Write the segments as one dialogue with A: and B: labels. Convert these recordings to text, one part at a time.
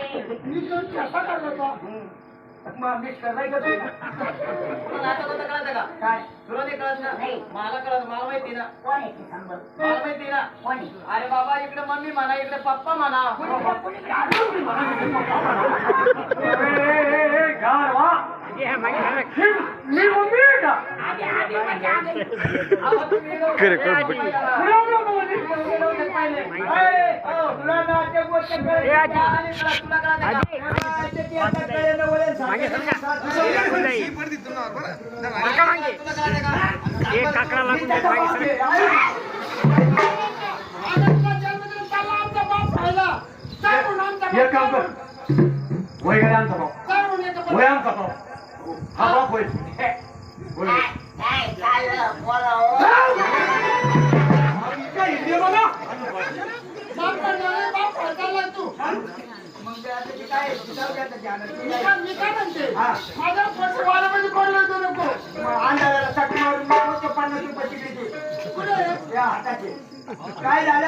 A: मी तो कसा करलो तो मग मी करायचं ते
B: तुला आता कोणतं कळतं का?
A: काय
B: तुला नाही कळत ना?
C: नाही.
B: मला कळत, मला माहिती ना.
C: कोण आहे ते सांग बरं.
B: मला माहिती ना.
C: कोण आहे?
B: अरे बाबा इकडे मम्मी म्हणा, इकडे पप्पा म्हणा.
A: मी मम्मी आहे का
C: आधी आधी म्हणजे आधी.
B: अहो, तुम्ही लोक-
D: कर, कर,
B: ए,
D: बघ.
B: आजी.
A: पुढं
B: तुम्ही लोक पहिले. ए, हो, तुला ना ते गोष्ट कळली. तुला कळतं का? ते ती आता कळलं वळेल सांगितलं. तुला कळतं का?
D: एक काकडा लागून
A: मी
D: जाईल
A: त्याचा
D: मागे
A: बाप
D: सगळे.
A: आहे. आता तुला जन्मदिन चालला आमचा बाप राहिला. काय म्हणून आमचा बाप?
E: एक काम कर. वय गेला आमचा भाऊ.
A: काय म्हणून येतं
E: वय
A: पण?
E: आमचा भाऊ. हा बाप होय. होय.
C: काय चाललं बोला हो.
A: काय हिंदी बोला? बाप म्हणणार, बाप फळकाला तू.
B: मग ते आता ते काय तुझं काय आता ध्यानात
A: मी
B: नाही.
A: काय- मी काय म्हणते?
B: हा.
A: माझ्या पैसे वाल्यामध्ये कोण येतो नको.
B: मग अंधाराला सटकून मारून मी रोजचे 50 रुपये तिकडे दे.
A: कुठे आहे?
B: या हाताचे. काय झालं?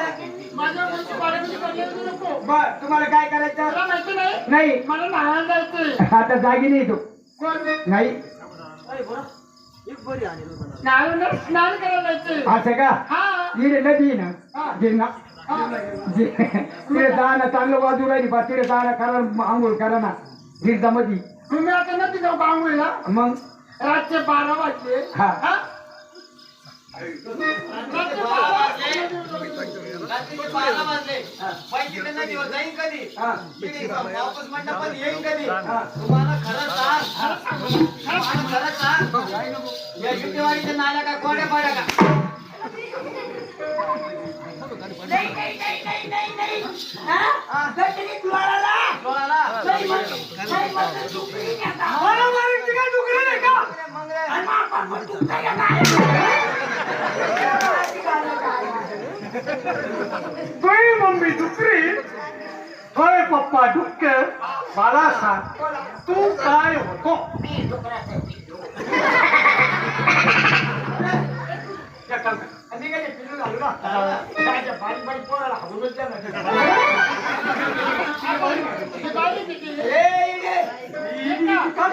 A: माझ्या पैसे वाल्यामध्ये कोण येतो नको.
B: बर तुम्हाला काय करायचं?
A: तुला माहिती नाही?
E: नाही
A: मला नाहायला जायचंय.
E: आता जागी नाही तो
A: कोण?
E: नाही
A: नाहायला स्नान करायला जायचंय.
E: असं का
A: हा.
E: इकडे नदी आहे ना
A: हा.
E: गिरणा
A: हा.
E: तिकडे जाणं चांगलं बाजू राहिली बा तिकडे जाणं करा आंघोळ करा ना गिरजामध्ये
A: तुम्ही आता नदी जाऊ बांगुळीला.
E: मग
A: रातचे 12 वाजले.
E: हा.
A: हा? रातचे 12 वाजले.
B: रात्रीचे 12 वाजले. बाई तिकडे नदीवर जाईन कधी? तिकडे वापस मंडपात येईन कधी? तुम्हाला खरं सांग. खरं सांग. या शुद्धीवाडीच्या नाल्या का कोड्या पाड्या का?
C: नाही नाही नाही नाही नाही नाही. हा? गटरी द्वाराला.
B: डोळाला.
C: नाही म्हणते. नाही म्हणते. डुकरी घेता.
A: मला मारायची काय डुकरं नाही का?
B: मग रे.
C: आणि मग आपण पण तुमचा घेता आहे.
E: तुही मम्मी डुकरी होय पप्पा डुक्कर मला सांग तू काय होतो
C: मी डुकराचं पिल्लू.
E: या काम कर.
A: आणि काय ते पिल्लू घालू ना. काय बारीक बारीक पोराला हावूनच द्या ना. ते बारीक किती?
B: ए, इकडे.
A: हे का?